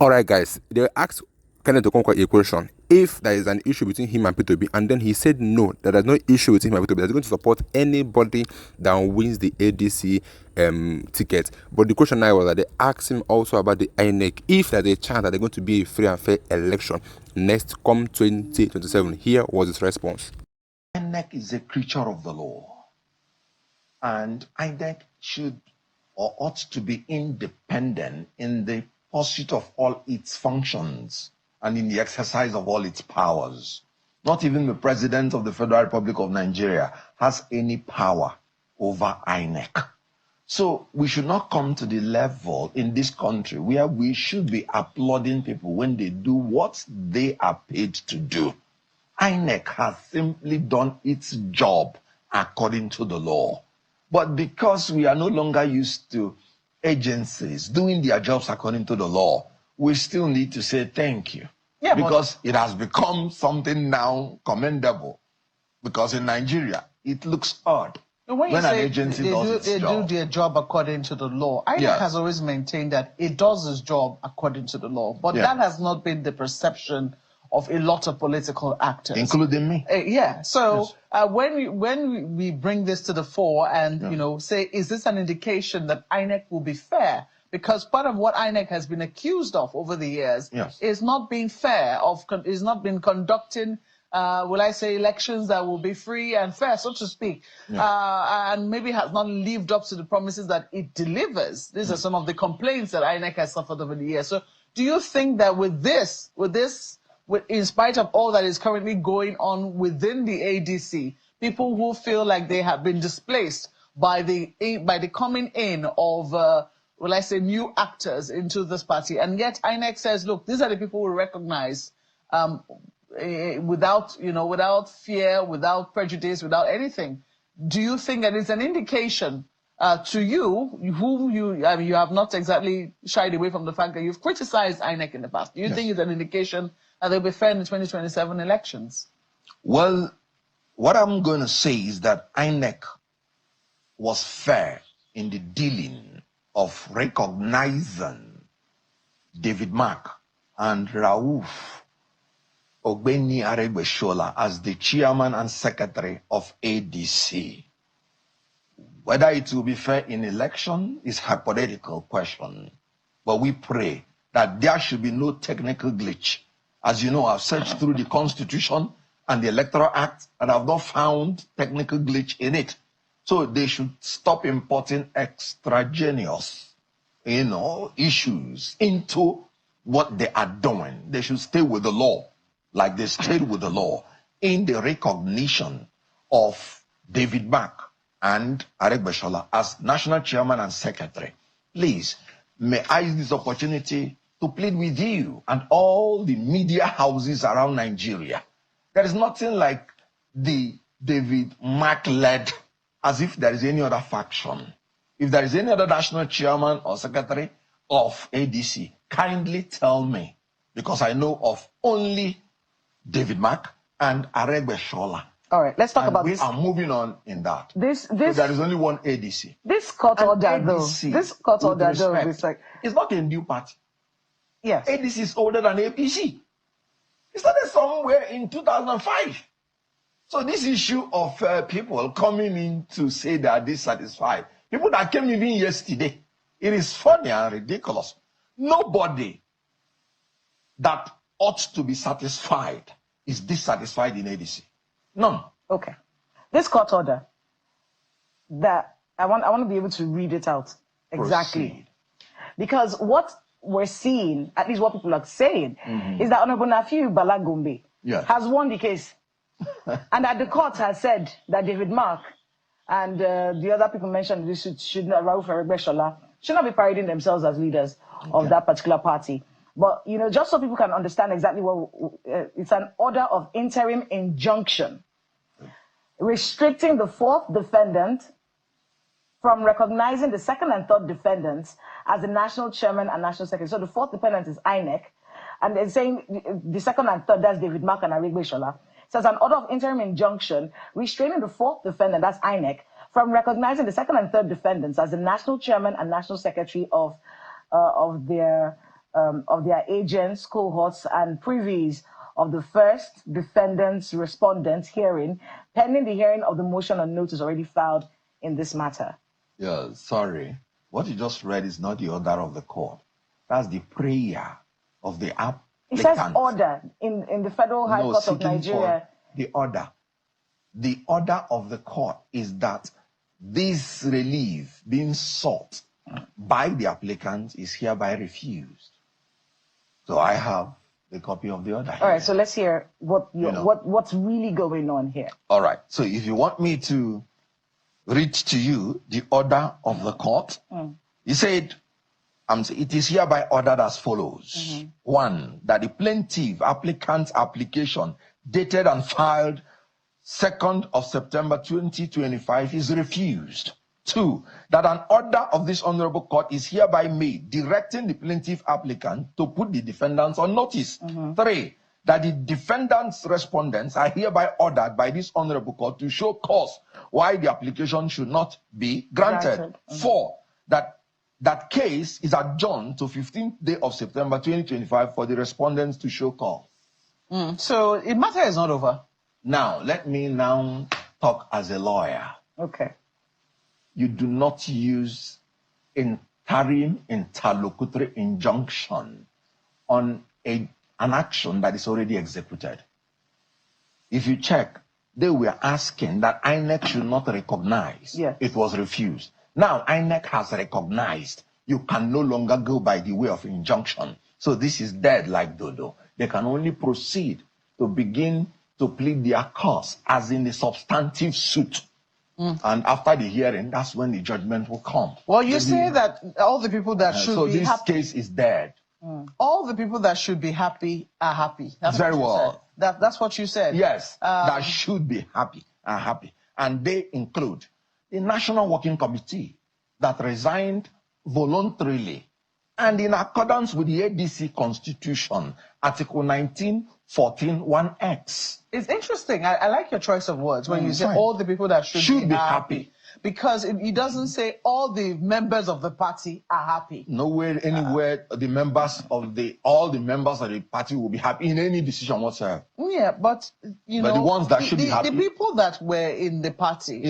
All right, guys. They asked Kenneth Okonkwo a question. If there is an issue between him and P2B, and then he said no, that there's no issue with him and P2B, that's going to support anybody that wins the ADC ticket. But the question now was that they asked him also about the INEC. If there's a chance that they're going to be a free and fair election next come 2027, here was his response. INEC is a creature of the law, and INEC should or ought to be independent in the pursuit of all its functions and in the exercise of all its powers. Not even the President of the Federal Republic of Nigeria has any power over INEC. So we should not come to the level in this country where we should be applauding people when they do what they are paid to do. INEC has simply done its job according to the law. But because we are no longer used to agencies doing their jobs according to the law, we still need to say thank you. Yeah, because it has become something now commendable. Because in Nigeria, it looks odd when an agency does its job. They do their job according to the law. INEC has always maintained that it does its job according to the law. But that has not been the perception of a lot of political actors, including me. So when we bring this to the fore and say, is this an indication that INEC will be fair? Because part of what INEC has been accused of over the years is not being fair, is not been conducting, will I say, elections that will be free and fair, so to speak, and maybe has not lived up to the promises that it delivers. These are some of the complaints that INEC has suffered over the years. So do you think that with this, in spite of all that is currently going on within the ADC, people who feel like they have been displaced by the coming in of, will I say, new actors into this party, and yet INEC says, look, these are the people we recognize without fear, without prejudice, without anything. Do you think that it's an indication to you, whom you have not exactly shied away from the fact that you've criticized INEC in the past? Do you think it's an indication that they'll be fair in the 2027 elections? Well, what I'm going to say is that INEC was fair in the dealing of recognizing David Mark and Rauf Ogbeni Aregbesola as the chairman and secretary of ADC. Whether it will be fair in election is a hypothetical question, but we pray that there should be no technical glitch. As you know, I've searched through the Constitution and the Electoral Act, and I've not found technical glitch in it. So they should stop importing extraneous, issues into what they are doing. They should stay with the law, like they stayed with the law, in the recognition of David Mark and Aregbesola as national chairman and secretary. Please, may I use this opportunity to plead with you and all the media houses around Nigeria. There is nothing like the David Mark-led, as if there is any other faction. If there is any other national chairman or secretary of ADC, kindly tell me, because I know of only David Mark and Aregbesola. All right, let's talk about this. We are moving on in that. So there is only one ADC. This court order, though. This court order, though, it's not a new party. Yes. ADC is older than APC. It started somewhere in 2005. So this issue of people coming in to say they are dissatisfied, people that came even yesterday, it is funny and ridiculous. Nobody that ought to be satisfied is dissatisfied in ADC. None. Okay. This court order, that I want to be able to read it out exactly. Proceed. Because what we're seeing, at least what people are saying, is that Honorable Nafiu Balagombe has won the case. And that the court has said that David Mark and the other people mentioned, this should not, Rauf Aregbesola, should not be parading themselves as leaders of that particular party. But, just so people can understand exactly what, it's an order of interim injunction restricting the fourth defendant from recognizing the second and third defendants as the national chairman and national secretary. So the fourth defendant is INEC, and they're saying the second and third, that's David Mark and Aregbesola. So it's an order of interim injunction restraining the fourth defendant, that's INEC, from recognizing the second and third defendants as the national chairman and national secretary of their of their agents, cohorts, and privies of the first defendant's respondent hearing, pending the hearing of the motion on notice already filed in this matter. Yeah, sorry. What you just read is not the order of the court. That's the prayer of the applicant. It says order in the Federal High Court of Nigeria. The order. The order of the court is that this relief being sought by the applicant is hereby refused. So I have the copy of the order. All right, so let's hear what's really going on here. All right, so if you want me to read to you the order of the court, he said, it is hereby ordered as follows. 1, that the plaintiff applicant's application dated and filed 2nd of September 2025 is refused. 2, that an order of this honorable court is hereby made directing the plaintiff applicant to put the defendants on notice. 3, that the defendants' respondents are hereby ordered by this honorable court to show cause why the application should not be granted. 4, that case is adjourned to 15th day of September 2025 for the respondents to show cause. So the matter is not over. Now, let me now talk as a lawyer. Okay. You do not use interim interlocutory injunction on an action that is already executed. If you check, they were asking that INEC should not recognize. Yes. It was refused. Now INEC has recognized. You can no longer go by the way of injunction. So this is dead like dodo. They can only proceed to begin to plead their cause as in the substantive suit. And after the hearing, that's when the judgment will come. Well, you say that all the people that should be happy. So this case is dead. All the people that should be happy are happy. That's Very what you well. said. That's what you said. Yes, that should be happy are happy. And they include the National Working Committee that resigned voluntarily and in accordance with the ADC Constitution, Article 1914 1X. It's interesting. I like your choice of words when you say all the people that should be happy. Because it doesn't say all the members of the party are happy. Nowhere, anywhere, all the members of the party will be happy in any decision whatsoever. Yeah, but you know, the ones that should be happy. The people that were in the party,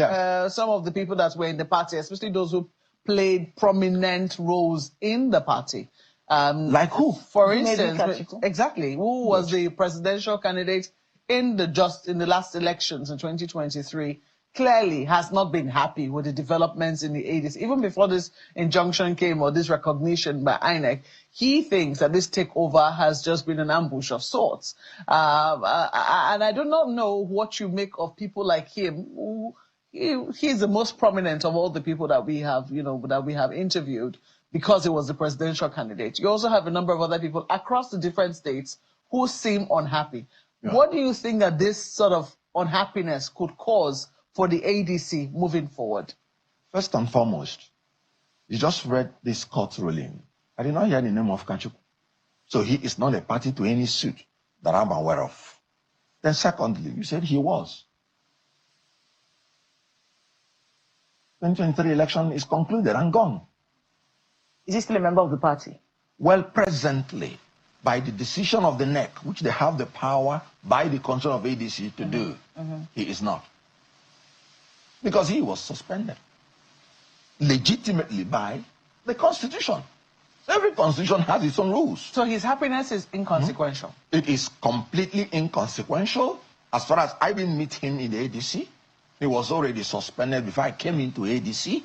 some of the people that were in the party, especially those who played prominent roles in the party. Like who? For instance, exactly, who was the presidential candidate in the last elections in 2023, clearly has not been happy with the developments in the 80s. Even before this injunction came or this recognition by INEC, he thinks that this takeover has just been an ambush of sorts. And I do not know what you make of people like him, who he's the most prominent of all the people that we have, that we have interviewed because he was the presidential candidate. You also have a number of other people across the different states who seem unhappy. Yeah. What do you think that this sort of unhappiness could cause for the ADC moving forward? First and foremost, you just read this court ruling. I did not hear the name of Kachuk. So he is not a party to any suit that I'm aware of. Then secondly, you said he was. 2023 election is concluded and gone. Is he still a member of the party? Well, presently, by the decision of the INEC, which they have the power by the control of ADC to do, he is not. Because he was suspended legitimately by the Constitution. Every constitution has its own rules. So his happiness is inconsequential? It is completely inconsequential. As far as I didn't meet him in the ADC, he was already suspended before I came into ADC.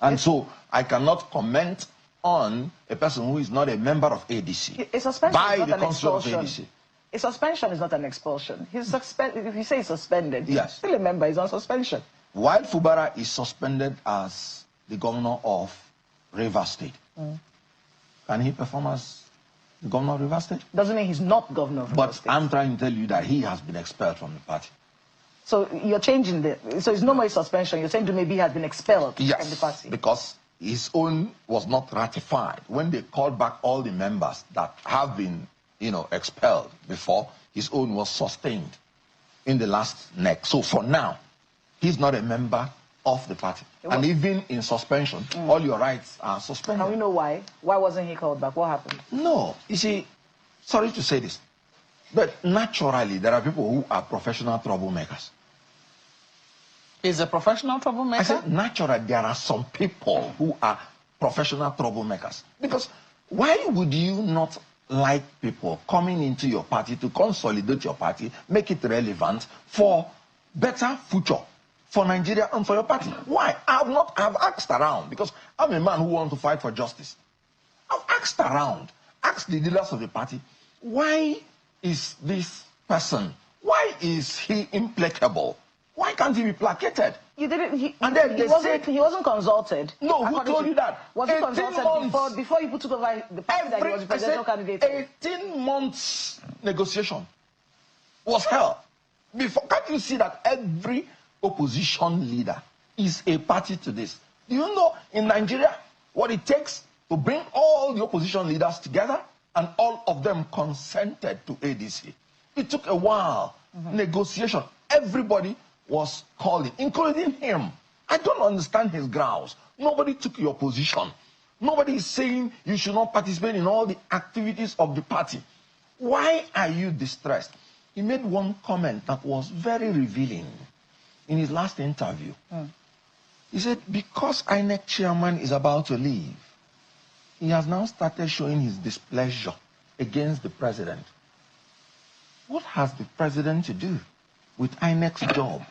And so I cannot comment on a person who is not a member of ADC. A suspension by is not the an control of expulsion. ADC. A suspension is not an expulsion. He's if you say he's suspended, he's yes, still a member, he's on suspension. While Fubara is suspended as the governor of Rivers State, can he perform as the governor of Rivers State? Doesn't mean he's not governor of Rivers State. But I'm trying to tell you that he has been expelled from the party. So you're changing so it's no more a suspension. You're saying maybe he has been expelled from the party. Because his own was not ratified. When they called back all the members that have been, expelled before, his own was sustained in the last NEC. So for now, he's not a member off the party. And even in suspension, all your rights are suspended. Now we know why. Why wasn't he called back? What happened? No, you see, sorry to say this, but naturally there are people who are professional troublemakers. Is a professional troublemaker? I said naturally there are some people who are professional troublemakers. Because why would you not like people coming into your party to consolidate your party, make it relevant for better future for Nigeria and for your party? Why? I've asked around, because I'm a man who wants to fight for justice. I've asked around, asked the leaders of the party, why is this person, why is he implacable? Why can't he be placated? You didn't. He wasn't consulted. No, who told you that? Was he consulted before he took over the party that he was the presidential candidate? 18 months negotiation was held. Can't you see that every opposition leader is a party to this? Do you know in Nigeria what it takes to bring all the opposition leaders together and all of them consented to ADC? It took a while. Negotiation. Everybody was calling, including him. I don't understand his grounds. Nobody took your position. Nobody is saying you should not participate in all the activities of the party. Why are you distressed? He made one comment that was very revealing in his last interview. He said, because INEC chairman is about to leave, he has now started showing his displeasure against the president. What has the president to do with INEC's job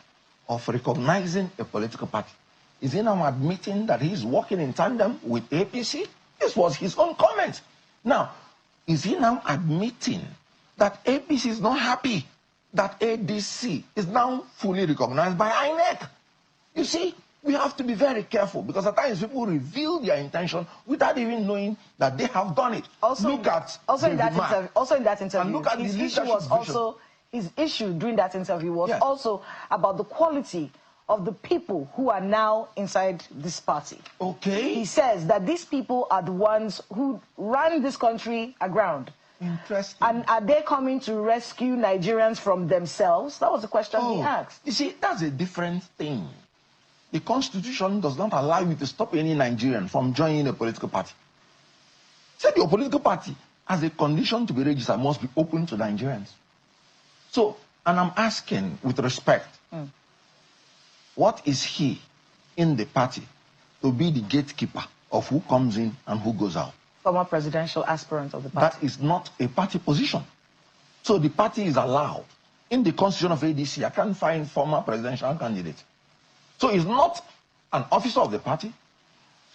of recognizing a political party? Is he now admitting that he's working in tandem with APC? This was his own comment. Now, is he now admitting that APC is not happy that ADC is now fully recognized by INEC? You see, we have to be very careful, because at times people reveal their intention without even knowing that they have done it. Also in that interview, and look at his issue was also, his issue during that interview was also about the quality of the people who are now inside this party. Okay. He says that these people are the ones who ran this country aground. Interesting. And are they coming to rescue Nigerians from themselves? That was the question he asked. You see, that's a different thing. The Constitution does not allow you to stop any Nigerian from joining a political party. Said your political party, as a condition to be registered, must be open to Nigerians. So, and I'm asking with respect, what is he in the party to be the gatekeeper of who comes in and who goes out? Former presidential aspirant of the party. That is not a party position. So the party is allowed. In the constitution of ADC, I can't find former presidential candidate. So he's not an officer of the party.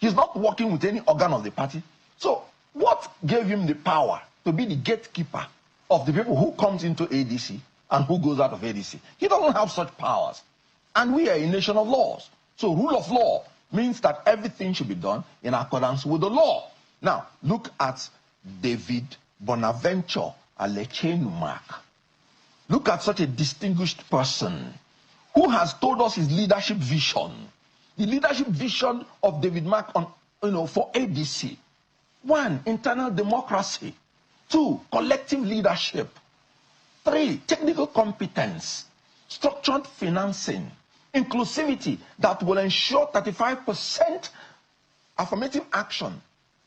He's not working with any organ of the party. So what gave him the power to be the gatekeeper of the people who comes into ADC and who goes out of ADC? He doesn't have such powers. And we are a nation of laws. So rule of law means that everything should be done in accordance with the law. Now, look at David Bonaventure Alechenumak. Look at such a distinguished person who has told us his leadership vision. The leadership vision of David Mark on, for ADC. 1, internal democracy. 2, collective leadership. 3, technical competence. Structured financing. Inclusivity that will ensure 35% affirmative action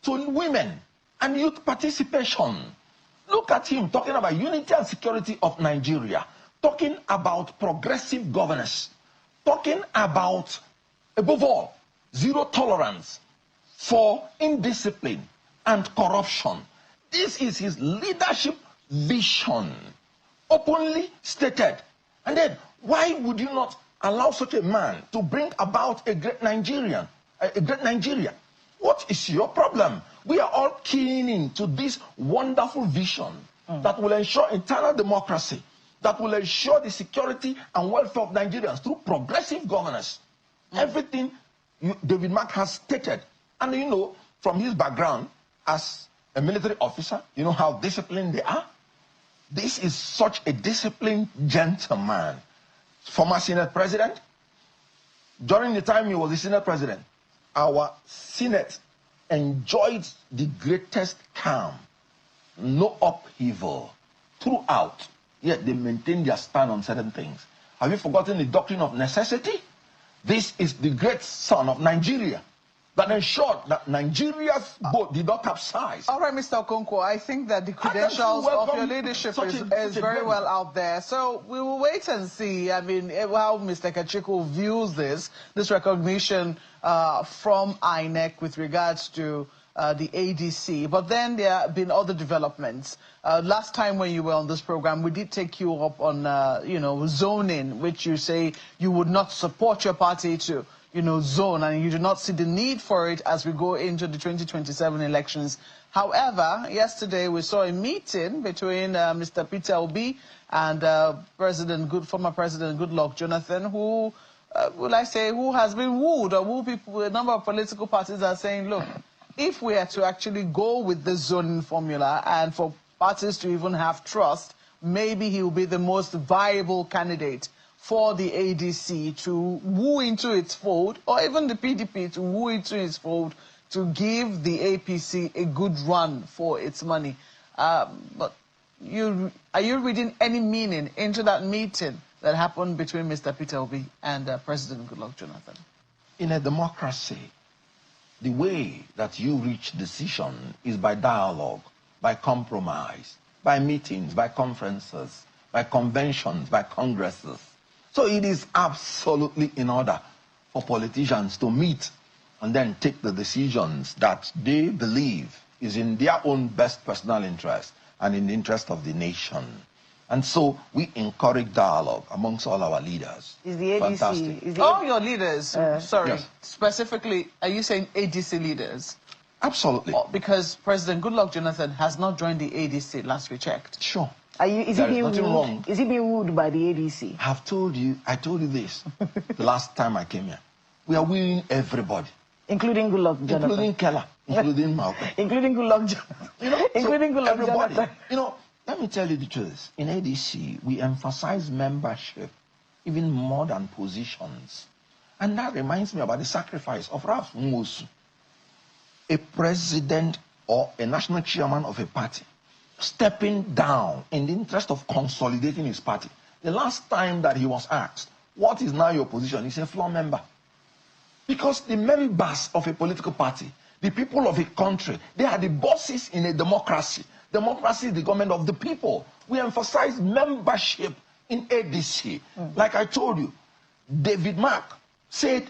to women and youth participation. Look at him talking about unity and security of Nigeria, talking about progressive governance, talking about, above all, zero tolerance for indiscipline and corruption. This is his leadership vision, openly stated. And then, why would you not allow such a man to bring about a great Nigeria? What is your problem? We are all keying into this wonderful vision that will ensure internal democracy, that will ensure the security and welfare of Nigerians through progressive governance. Everything David Mark has stated. And from his background as a military officer, you know how disciplined they are? This is such a disciplined gentleman. Former Senate president. During the time he was the Senate president, our Senate enjoyed the greatest calm, no upheaval throughout, yet they maintained their stand on certain things. Have you forgotten the doctrine of necessity? This is the great son of Nigeria that ensured that Nigeria's boat did not capsize. All right, Mr. Okonkwo, I think that the credentials of your leadership is very well out there. So we will wait and see, I mean, how Mr. Kachiko views this recognition from INEC with regards to the ADC. But then there have been other developments. Last time when you were on this program, we did take you up on, zoning, which you say you would not support your party to, zone, and you do not see the need for it as we go into the 2027 elections. However, yesterday we saw a meeting between Mr. Peter Obi and former President Goodluck Jonathan, who, who has been wooed, or who people, a number of political parties are saying, look, if we are to actually go with the zoning formula and for parties to even have trust, maybe he will be the most viable candidate for the ADC to woo into its fold, or even the PDP to woo into its fold, to give the APC a good run for its money. But are you reading any meaning into that meeting that happened between Mr. Peter Obi and President Goodluck Jonathan? In a democracy, the way that you reach decision is by dialogue, by compromise, by meetings, by conferences, by conventions, by congresses. So it is absolutely in order for politicians to meet and then take the decisions that they believe is in their own best personal interest and in the interest of the nation. And so we encourage dialogue amongst all our leaders. Is the ADC... Fantastic. All your leaders, sorry, yes. Specifically, are you saying ADC leaders? Absolutely. Because President Goodluck Jonathan has not joined the ADC, last we checked. Sure. Is he being wooed by the ADC? I told you this the last time I came here. We are wooing everybody. Including Goodluck Jonathan. Including Keller, including Malcolm. Including Goodluck Jonathan. Including Goodluck everybody. Jonathan. Let me tell you the truth. In ADC, we emphasize membership even more than positions. And that reminds me about the sacrifice of Ralph Nwosu, a president or a national chairman of a party, stepping down in the interest of consolidating his party. The last time that he was asked, what is now your position? He said, floor member. Because the members of a political party, the people of a country, they are the bosses in a democracy. Democracy is the government of the people. We emphasize membership in ADC. Like I told you, David Mark said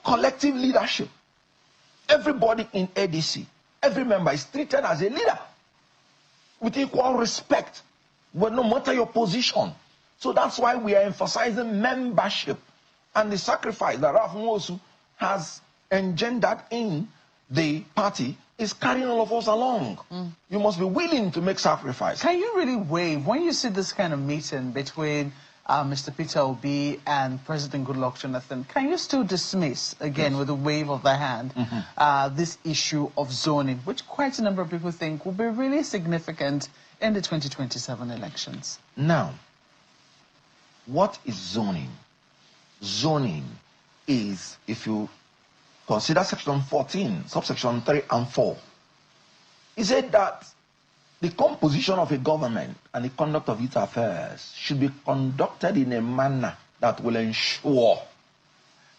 collective leadership. Everybody in ADC, every member is treated as a leader with equal respect, but no matter your position. So that's why we are emphasizing membership and the sacrifice that Ralph Nwosu has engendered in the party is carrying all of us along. You must be willing to make sacrifice. Can you really wave when you see this kind of meeting between Mr. Peter Obi and President Goodluck Jonathan? Can you still dismiss, again, with a wave of the hand, this issue of zoning, which quite a number of people think will be really significant in the 2027 elections? Now, what is zoning? Zoning is, if you consider section 14, subsection 3 and 4, it said that the composition of a government and the conduct of its affairs should be conducted in a manner that will ensure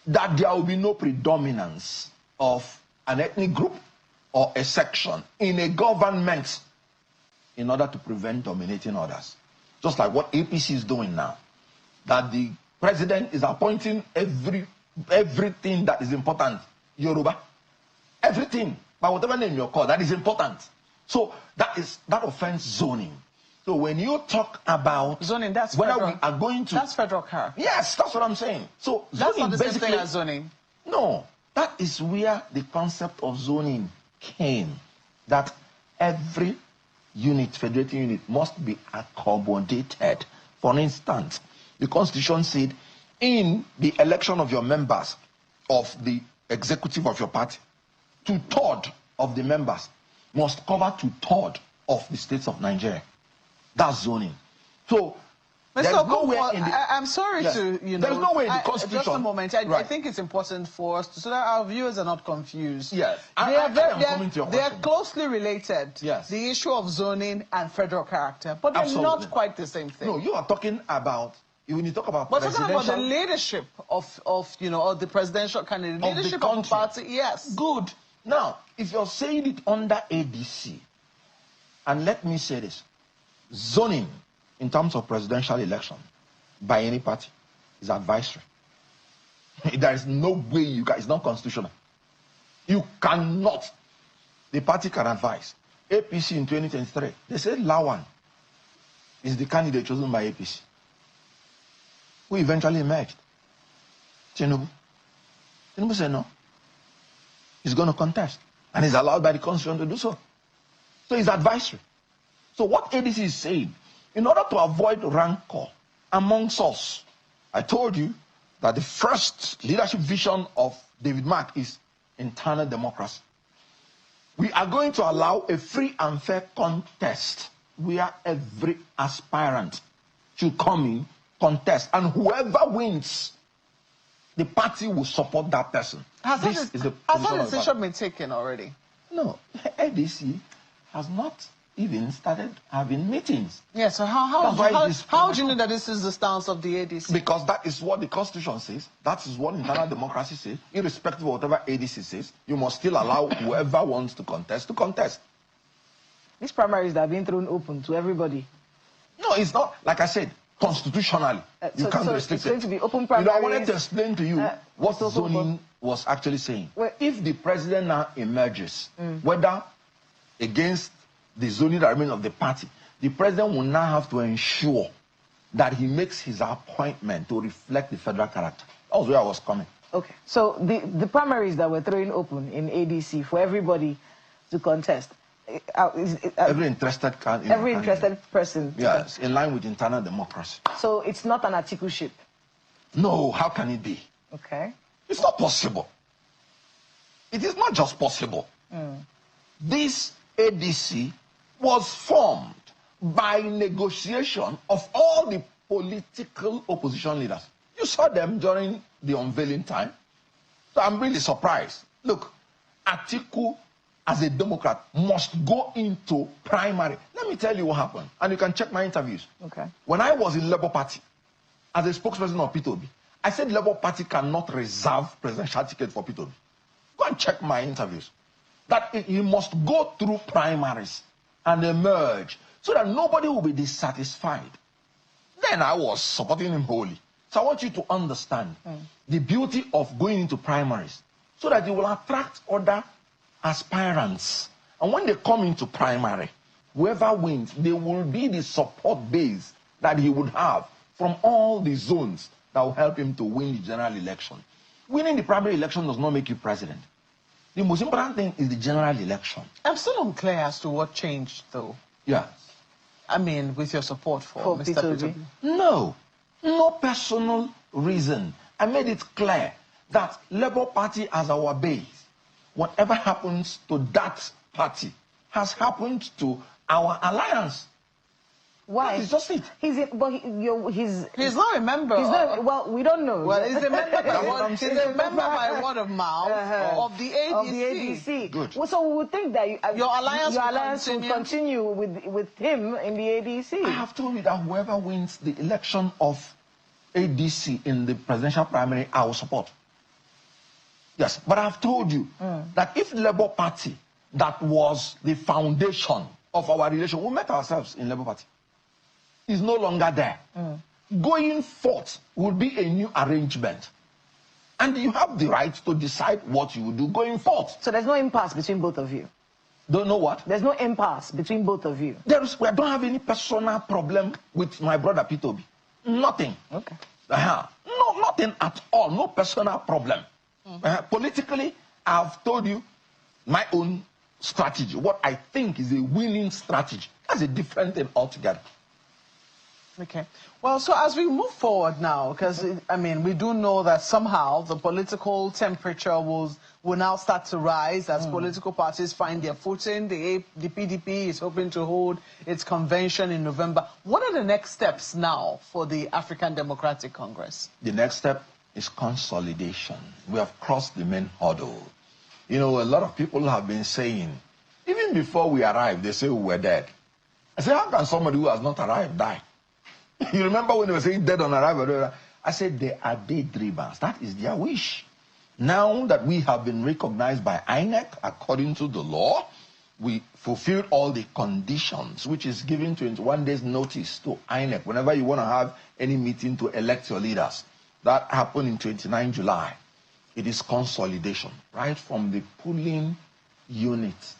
that there will be no predominance of an ethnic group or a section in a government in order to prevent dominating others. Just like what APC is doing now, that the president is appointing everything that is important, Yoruba, everything, by whatever name you call, that is important. So that offends zoning. So when you talk about zoning, that's whether federal. we are going to... That's federal character. Yes, that's what I'm saying. So that's zoning not the same thing as zoning. No, that is where the concept of zoning came. That every unit, federating unit, must be accommodated. For instance, the Constitution said in the election of your members of the executive of your party, 2/3 of the members must cover 2/3 of the states of Nigeria. That's zoning. So Mr. Okonkwo, I'm sorry to, there's no way in the Constitution. Just a moment. I think it's important for us so that our viewers are not confused. Yes. They are closely related. Yes. The issue of zoning and federal character, but they're not quite the same thing. No, you are talking about when you talk about We're talking about the leadership of the presidential candidate, leadership of the party, yes. Good. Now, if you're saying it under ADC, and let me say this, zoning in terms of presidential election by any party is advisory. There is no way you can, it's not constitutional. You cannot. The party can advise. APC in 2023, they said Lawan is the candidate chosen by APC, who eventually emerged. Tinubu said no. He's going to contest, and he's allowed by the constitution to do so. So it's advisory. So what ADC is saying, in order to avoid rancor amongst us, I told you that the first leadership vision of David Mark is internal democracy. We are going to allow a free and fair contest where every aspirant should come in, contest, and whoever wins, the party will support that person. Has that decision been taken already? No, ADC has not even started having meetings. Yeah, so how do you know that this is the stance of the ADC? Because that is what the Constitution says. That is what internal democracy says. Irrespective of whatever ADC says, you must still allow whoever wants to contest to contest. These primaries that have been thrown open to everybody. No, it's not. Like I said, constitutionally, you can't restrict it. It's going to be open primaries. I wanted to explain to you what zoning was actually saying. Well, if the president now emerges, whether against the zoning arrangement of the party, the president will now have to ensure that he makes his appointment to reflect the federal character. That was where I was coming. Okay, so the primaries that were thrown open in ADC for everybody to contest, every interested person. Yes, in line with internal democracy. So it's not an articleship? No, how can it be? Okay. It's not possible. It is not just possible. This ADC was formed by negotiation of all the political opposition leaders. You saw them during the unveiling time. So I'm really surprised. Look, Atiku, as a Democrat, must go into primary. Let me tell you what happened, and you can check my interviews. Okay. When I was in Labour Party, as a spokesperson of P2B, I said Labour Party cannot reserve presidential ticket for P2B. Go and check my interviews. That he must go through primaries and emerge so that nobody will be dissatisfied. Then I was supporting him wholly. So I want you to understand the beauty of going into primaries so that you will attract other aspirants. And when they come into primary, whoever wins, they will be the support base that he would have from all the zones that will help him to win the general election. Winning the primary election does not make you president. The most important thing is the general election. I'm still unclear as to what changed, though. Yeah. I mean, with your support for Mr. P2B. No personal reason. I made it clear that Labour Party as our base, whatever happens to that party has happened to our alliance. Why? That is just it. He's not a member. Well, we don't know. Well, he's a member by word of mouth of the ADC. Good. Well, so we would think that your alliance will continue with him in the ADC. I have told you that whoever wins the election of ADC in the presidential primary, I will support. Yes, but I have told you that if Labour Party, that was the foundation of our relation, we met ourselves in Labour Party, is no longer there. Going forth will be a new arrangement. And you have the right to decide what you will do going forth. So there's no impasse between both of you? Don't know what? There's no impasse between both of you? I don't have any personal problem with my brother P2B. Nothing. Okay. No, nothing at all. No personal problem. Politically, I've told you my own strategy. What I think is a winning strategy. That's a different thing altogether. Okay. Well, so as we move forward now, because, I mean, we do know that somehow the political temperature will now start to rise as political parties find their footing. The PDP is hoping to hold its convention in November. What are the next steps now for the African Democratic Congress? The next step is consolidation. We have crossed the main hurdle. You know, a lot of people have been saying, even before we arrived, they say we were dead. I say, how can somebody who has not arrived die? You remember when they were saying dead on arrival? I said they are daydreamers. That is their wish. Now that we have been recognized by INEC according to the law, we fulfilled all the conditions, which is giving 21 days notice to INEC whenever you want to have any meeting to elect your leaders. That happened in 29 July. It is consolidation, right from the polling unit.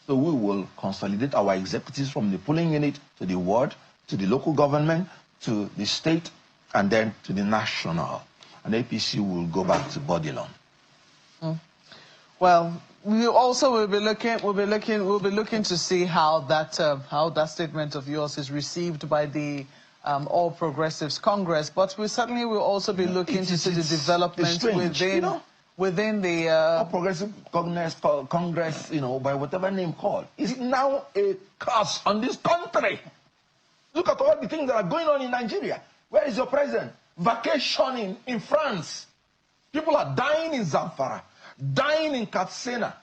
So we will consolidate our executives from the polling unit to the ward, to the local government, to the state, and then to the national. And APC will go back to Bodilon. Well, we also will be looking to see how that statement of yours is received by the All Progressives Congress. But we certainly will also be looking to see the developments within the All Progressive Congress, by whatever name called, is now a curse on this country. Look at all the things that are going on in Nigeria. Where is your president? Vacationing in France. People are dying in Zamfara, dying in Katsina.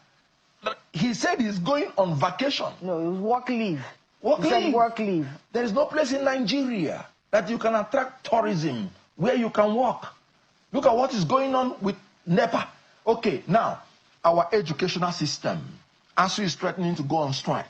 He said he's going on vacation. No, it was work leave. He said work leave. There is no place in Nigeria that you can attract tourism where you can work. Look at what is going on with NEPA. Okay, now, our educational system, ASU is threatening to go on strike.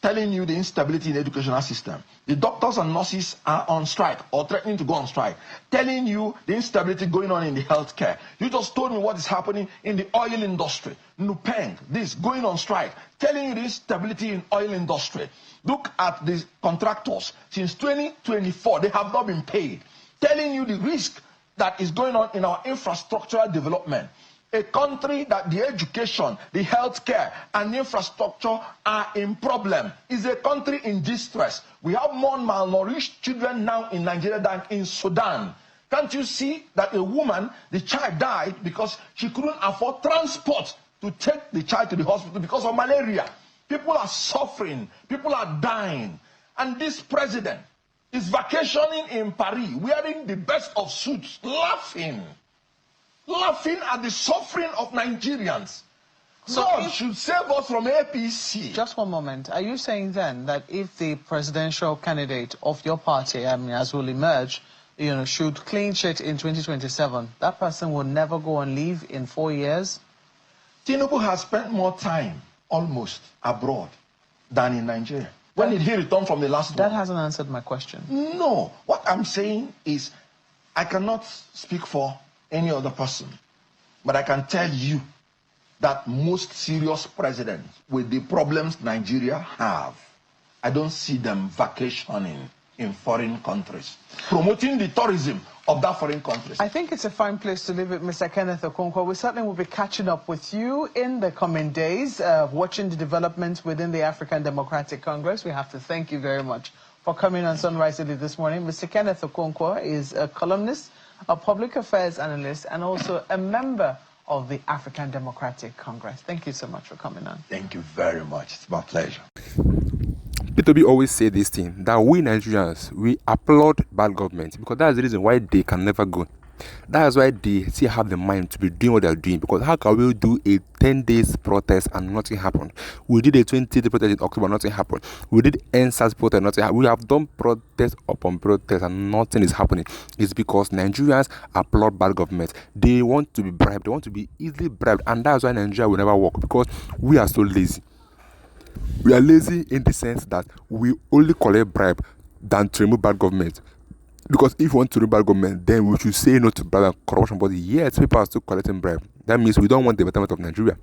Telling you the instability in the educational system. The doctors and nurses are on strike or threatening to go on strike. Telling you the instability going on in the healthcare. You just told me what is happening in the oil industry. Nupeng, this, going on strike. Telling you the instability in oil industry. Look at the contractors. Since 2024, they have not been paid. Telling you the risk that is going on in our infrastructural development. A country that the education, the healthcare, and the infrastructure are in problem is a country in distress. We have more malnourished children now in Nigeria than in Sudan. Can't you see that a woman, the child died because she couldn't afford transport to take the child to the hospital because of malaria? People are suffering. People are dying. And this president is vacationing in Paris, wearing the best of suits, laughing at the suffering of Nigerians. So God should save us from APC. Just one moment. Are you saying then that if the presidential candidate of your party, as will emerge, should clean sheet in 2027, that person will never go on leave in 4 years? Tinubu has spent more time, almost, abroad than in Nigeria. When did he return from the last one? That hasn't answered my question. No. What I'm saying is, I cannot speak for any other person, but I can tell you that most serious presidents with the problems Nigeria have, I don't see them vacationing in foreign countries, promoting the tourism of that foreign countries. I think it's a fine place to leave it, Mr. Kenneth Okonkwo. We certainly will be catching up with you in the coming days, watching the developments within the African Democratic Congress. We have to thank you very much for coming on Sunrise Daily this morning. Mr. Kenneth Okonkwo is a columnist, a public affairs analyst, and also a member of the African Democratic Congress. Thank you so much for coming on. Thank you very much. It's my pleasure. P2B always say this thing, that we Nigerians, we applaud bad government because that's the reason why they can never go. That's why they still have the mind to be doing what they're doing, because how can we do a 10 days protest and nothing happened? We did a 20-day protest in October, nothing happened. We did NSAS protest, nothing happened. We have done protest upon protest and nothing is happening. It's because Nigerians applaud bad government. They want to be bribed, they want to be easily bribed, and that's why Nigeria will never work, because we are so lazy. We are lazy in the sense that we only collect bribe than to remove bad government. Because if we want to remove bad government, then we should say no to bribe and corruption. But yes, people are still collecting bribe. That means we don't want the betterment of Nigeria.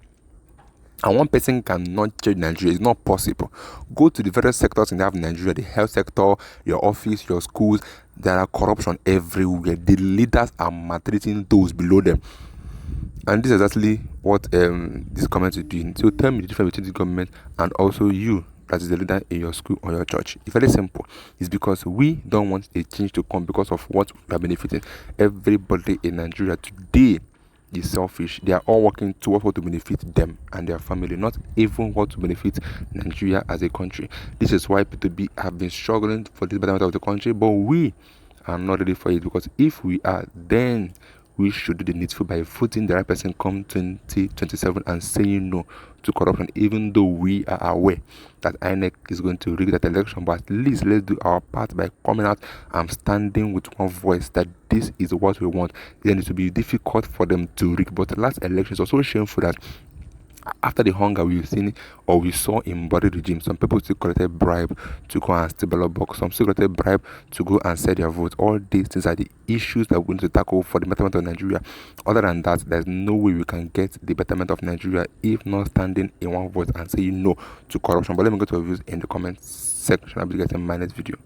And one person cannot change Nigeria. It's not possible. Go to the various sectors in Nigeria, the health sector, your office, your schools. There are corruption everywhere. The leaders are maltreating those below them. And this is exactly what this comment is doing. So tell me the difference between the government and also you, that is the leader in your school or your church. It's very simple. It's because we don't want a change to come because of what we are benefiting. Everybody in Nigeria today is selfish. They are all working towards what to benefit them and their family, not even what to benefit Nigeria as a country. This is why P2B have been struggling for this betterment of the country, but we are not ready for it, because if we are, then we should do the needful by voting the right person come 2027 and saying no to corruption, even though we are aware that INEC is going to rig that election. But at least let's do our part by coming out and standing with one voice that this is what we want. Then it will be difficult for them to rig. But the last elections was so shameful that after the hunger we've seen or we saw in body regime, some people still collected bribe to go and steal ballot box, some still collected bribe to go and sell their vote. All these things are the issues that we need to tackle for the betterment of Nigeria. Other than that, there's no way we can get the betterment of Nigeria if not standing in one voice and saying no to corruption. But let me go to your views in the comment section. I'll be getting my next video.